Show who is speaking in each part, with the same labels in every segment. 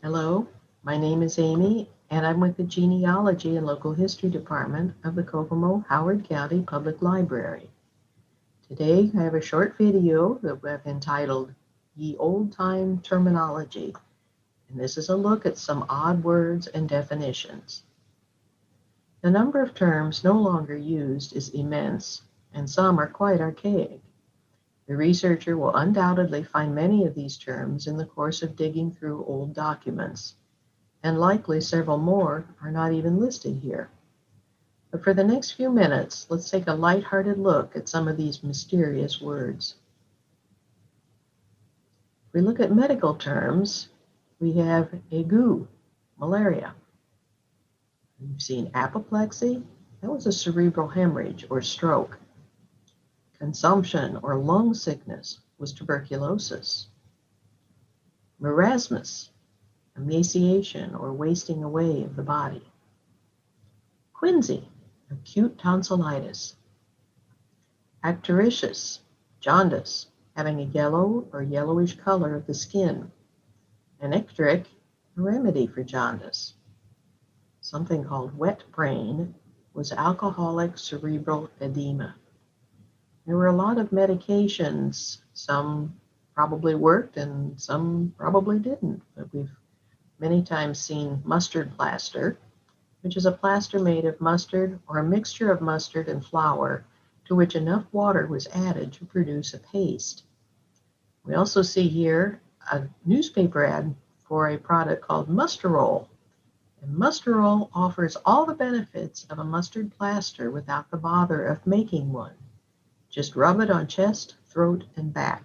Speaker 1: Hello, my name is Amy, and I'm with the Genealogy and Local History Department of the Kokomo-Howard County Public Library. Today, I have a short video that I've entitled Ye Old Time Terminology, and this is a look at some odd words and definitions. The number of terms no longer used is immense, and some are quite archaic. The researcher will undoubtedly find many of these terms in the course of digging through old documents, and likely several more are not even listed here. But for the next few minutes, let's take a lighthearted look at some of these mysterious words. If we look at medical terms, we have ague, malaria. We've seen apoplexy, that was a cerebral hemorrhage or stroke. Consumption or lung sickness was tuberculosis. Marasmus, emaciation or wasting away of the body. Quinsy, acute tonsillitis. Actoricious, jaundice, having a yellow or yellowish color of the skin. Anectric, a remedy for jaundice. Something called wet brain was alcoholic cerebral edema. There were a lot of medications. Some probably worked and some probably didn't. But we've many times seen mustard plaster, which is a plaster made of mustard or a mixture of mustard and flour to which enough water was added to produce a paste. We also see here a newspaper ad for a product called Musterol. And Musterol offers all the benefits of a mustard plaster without the bother of making one. Just rub it on chest, throat, and back.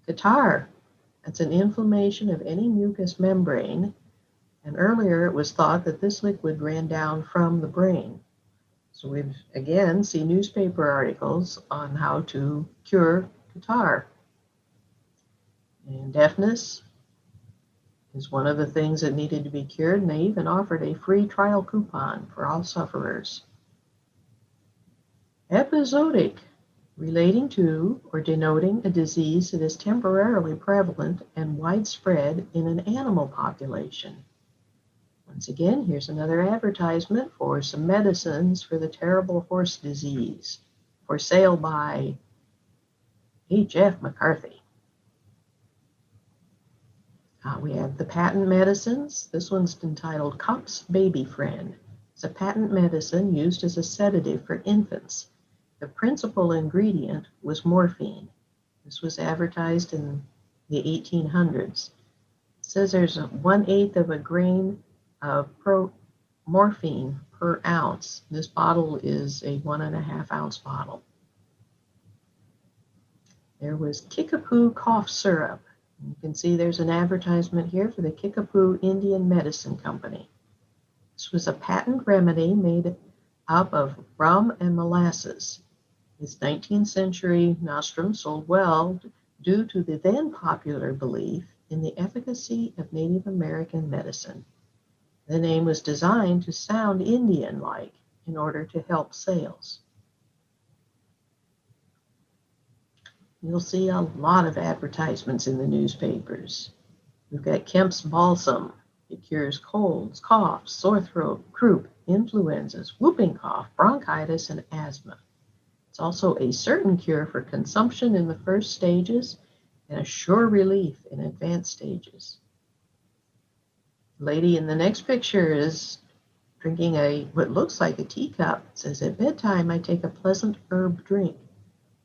Speaker 1: Catarrh, that's an inflammation of any mucous membrane, and earlier it was thought that this liquid ran down from the brain. So we've again seen newspaper articles on how to cure catarrh. And deafness is one of the things that needed to be cured, and they even offered a free trial coupon for all sufferers. Episodic, relating to or denoting a disease that is temporarily prevalent and widespread in an animal population. Once again, here's another advertisement for some medicines for the terrible horse disease, for sale by H.F. McCarthy. We have the patent medicines. This one's entitled Cop's Baby Friend. It's a patent medicine used as a sedative for infants. The principal ingredient was morphine. This was advertised in the 1800s. It says there's 1/8 of a grain of morphine per ounce. This bottle is a 1.5 ounce bottle. There was Kickapoo cough syrup. You can see there's an advertisement here for the Kickapoo Indian Medicine Company. This was a patent remedy made up of rum and molasses. This 19th century nostrum sold well due to the then popular belief in the efficacy of Native American medicine. The name was designed to sound Indian-like in order to help sales. You'll see a lot of advertisements in the newspapers. We've got Kemp's Balsam. It cures colds, coughs, sore throat, croup, influenzas, whooping cough, bronchitis, and asthma. It's also a certain cure for consumption in the first stages and a sure relief in advanced stages. The lady in the next picture is drinking what looks like a teacup. It says, at bedtime, I take a pleasant herb drink.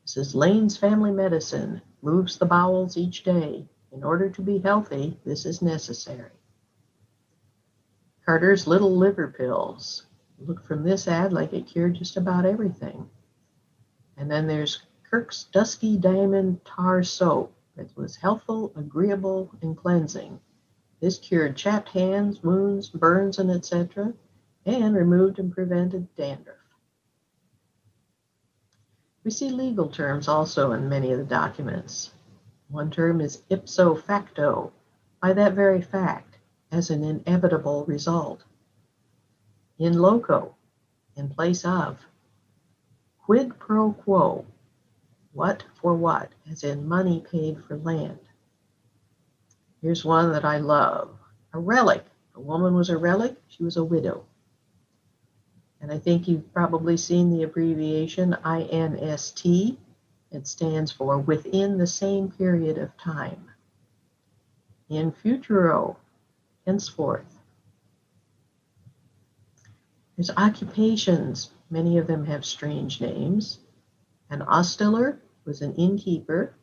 Speaker 1: This is Lane's Family Medicine, moves the bowels each day. In order to be healthy, this is necessary. Carter's Little Liver Pills. Look from this ad like it cured just about everything. And then there's Kirk's Dusky Diamond Tar Soap. It was healthful, agreeable, and cleansing. This cured chapped hands, wounds, burns, and etc., and removed and prevented dandruff. We see legal terms also in many of the documents. One term is ipso facto, by that very fact, as an inevitable result. In loco, in place of. Quid pro quo, what for what, as in money paid for land. Here's one that I love. A relic. A woman was a relic. She was a widow. And I think you've probably seen the abbreviation INST. It stands for within the same period of time. In futuro, henceforth. There's occupations. Many of them have strange names. An ostler was an innkeeper,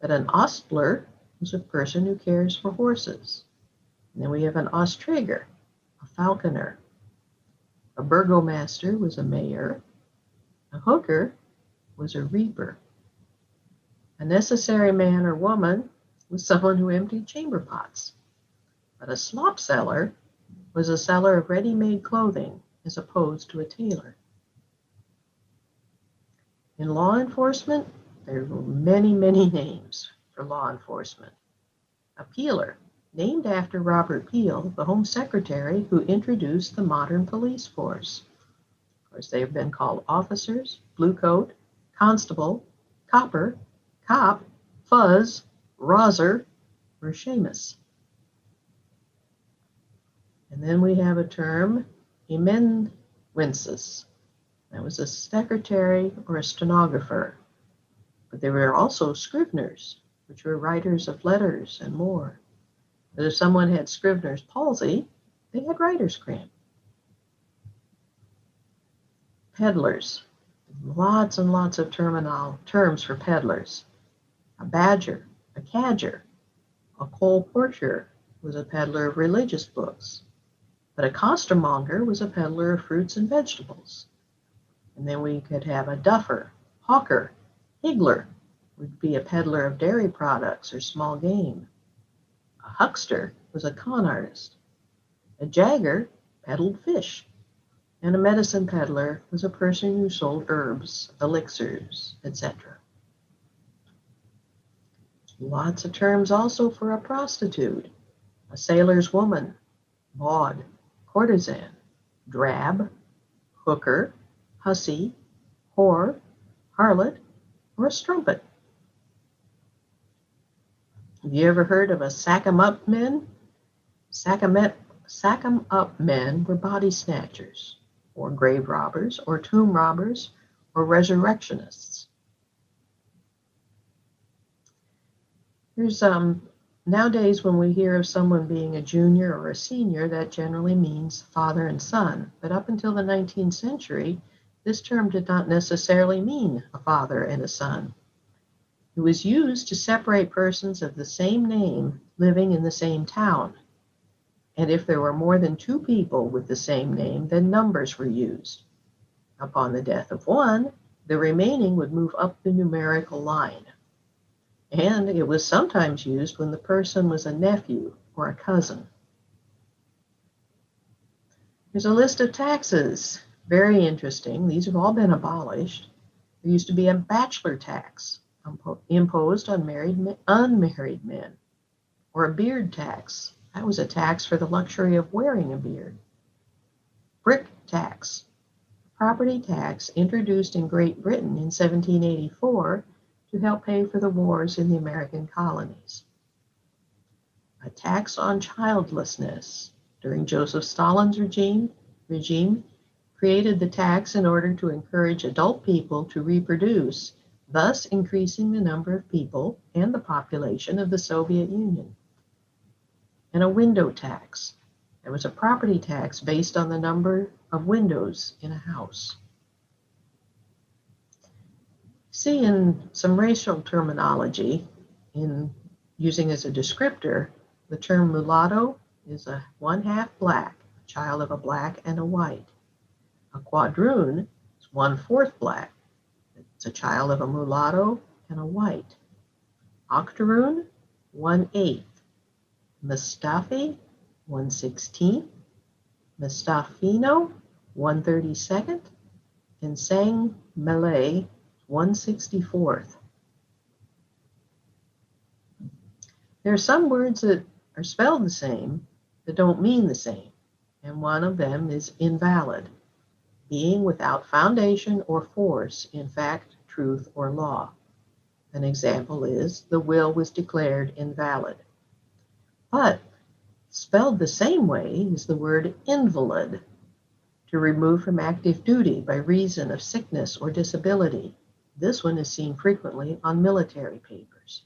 Speaker 1: but an ostler was a person who cares for horses. And then we have an ostriger, a falconer. A burgomaster was a mayor. A hooker was a reaper. A necessary man or woman was someone who emptied chamber pots. But a slop seller was a seller of ready-made clothing as opposed to a tailor. In law enforcement, there were many, many names for law enforcement. A peeler, named after Robert Peel, the Home Secretary who introduced the modern police force. Of course, they have been called officers, blue coat, constable, copper, cop, fuzz, roser, or Seamus. And then we have a term, amanuensis. That was a secretary or a stenographer. But there were also scriveners, which were writers of letters and more. But if someone had Scrivener's palsy, they had writer's cramp. Peddlers. Lots and lots of terms for peddlers. A badger, a cadger. A colporteur was a peddler of religious books. But a costermonger was a peddler of fruits and vegetables. And then we could have a duffer, hawker, higgler would be a peddler of dairy products or small game. A huckster was a con artist. A jagger peddled fish. And a medicine peddler was a person who sold herbs, elixirs, etc. Lots of terms also for a prostitute. A sailor's woman, bawd, courtesan, drab, hooker, hussy, whore, harlot, or a strumpet. Have you ever heard of a sack-em-up men? Sack-em-up men were body snatchers, or grave robbers, or tomb robbers, or resurrectionists. Here's nowadays when we hear of someone being a junior or a senior, that generally means father and son. But up until the 19th century, this term did not necessarily mean a father and a son. It was used to separate persons of the same name living in the same town. And if there were more than two people with the same name, then numbers were used. Upon the death of one, the remaining would move up the numerical line. And it was sometimes used when the person was a nephew or a cousin. Here's a list of taxes. Very interesting. These have all been abolished. There used to be a bachelor tax imposed on unmarried men, or a beard tax. That was a tax for the luxury of wearing a beard. Brick tax, property tax introduced in Great Britain in 1784 to help pay for the wars in the American colonies. A tax on childlessness during Joseph Stalin's regime created the tax in order to encourage adult people to reproduce, thus increasing the number of people and the population of the Soviet Union. And a window tax. There was a property tax based on the number of windows in a house. See, in some racial terminology, in using as a descriptor, the term mulatto is a one-half black, a child of a black and a white. A quadroon is 1/4 black. It's a child of a mulatto and a white. Octoroon, 1/8. Mustafi, 1/16. Mustafino, 1/32. And Sang Malay, 1/64. There are some words that are spelled the same that don't mean the same, and one of them is invalid, being without foundation or force in fact, truth, or law. An example is, the will was declared invalid. But spelled the same way is the word invalid, to remove from active duty by reason of sickness or disability. This one is seen frequently on military papers.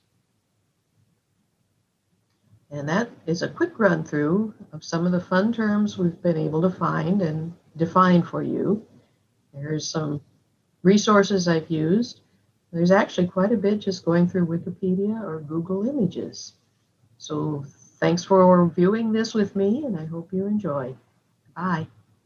Speaker 1: And that is a quick run through of some of the fun terms we've been able to find and define for you. There's some resources I've used. There's actually quite a bit just going through Wikipedia or Google Images. So thanks for viewing this with me, and I hope you enjoy. Bye.